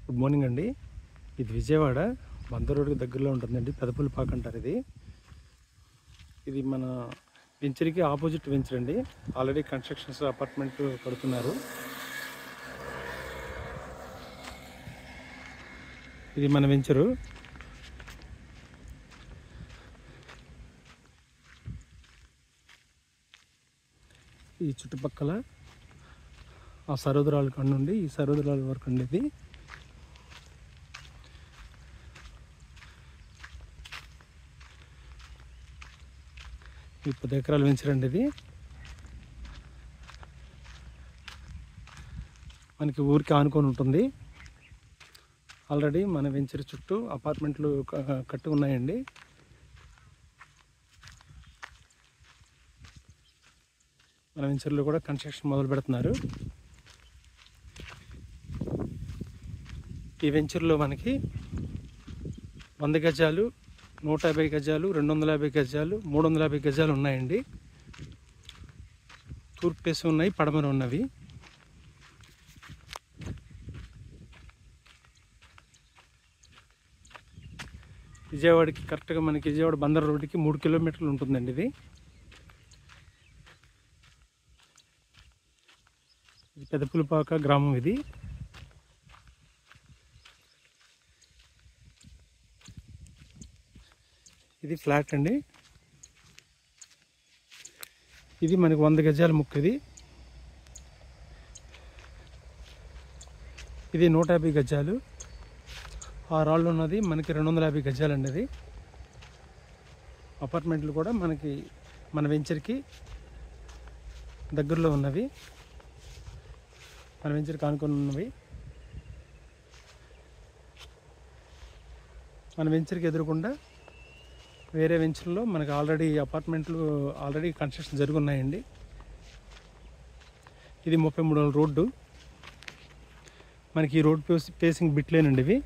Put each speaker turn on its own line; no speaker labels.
Good morning అండి. ఇది విజయవాడ బందర్ రోడ్కి దగ్గరలో ఉంటుందండి. పెదపుల్లిపాక అంటారు ఇది. ఇది మన వెంచర్కి ఆపోజిట్ వెంచర్ అండి. ఆల్రెడీ కన్స్ట్రక్షన్స్ అపార్ట్మెంట్ కడుతున్నారు. ఇది మన వెంచరు. ఈ చుట్టుపక్కల ఆ సరోదరాల కాడ నుండి ఈ సరోదరాల వరకు ఉండేది. ఈ 10 ఎకరాల వెంచర్ అండి. ఇది మనకి ఊరికి ఆనుకొని ఉంటుంది. ఆల్రెడీ మన వెంచర్ చుట్టూ అపార్ట్మెంట్లు కట్టి ఉన్నాయండి. మన వెంచర్లో కూడా కన్స్ట్రక్షన్ మొదలు పెడుతున్నారు. ఈ వెంచర్లో మనకి 100 గజాలు, 150 గజాలు, 250 గజాలు, 350 గజాలు ఉన్నాయండి. తూర్పు ఫేస్ ఉన్నాయి, పడమర ఉన్నవి. విజయవాడకి కరెక్ట్గా మనకి విజయవాడ బందర్ రోడ్డుకి 3 కిలోమీటర్లు ఉంటుందండి. ఇది పెదపుల్లిపాక గ్రామం. ఇది ఫ్లాట్ అండి. ఇది మనకి 100 గజాల ముక్క. ఇది 150 గజాలు. ఆ రాళ్ళు ఉన్నది మనకి 250 గజాలు అండి. అది అపార్ట్మెంట్లు కూడా మనకి మన వెంచర్కి దగ్గరలో ఉన్నవి, మన వెంచర్కి ఆనుకొని ఉన్నవి. మన వెంచర్కి ఎదురుకుండా వేరే వెంచర్లో మనకి అపార్ట్మెంట్లు ఆల్రెడీ కన్స్ట్రక్షన్ జరుగున్నాయండి. ఇది 33 రోడ్డు. మనకి ఈ రోడ్ ఫేసింగ్ బిట్లేనండి ఇవి.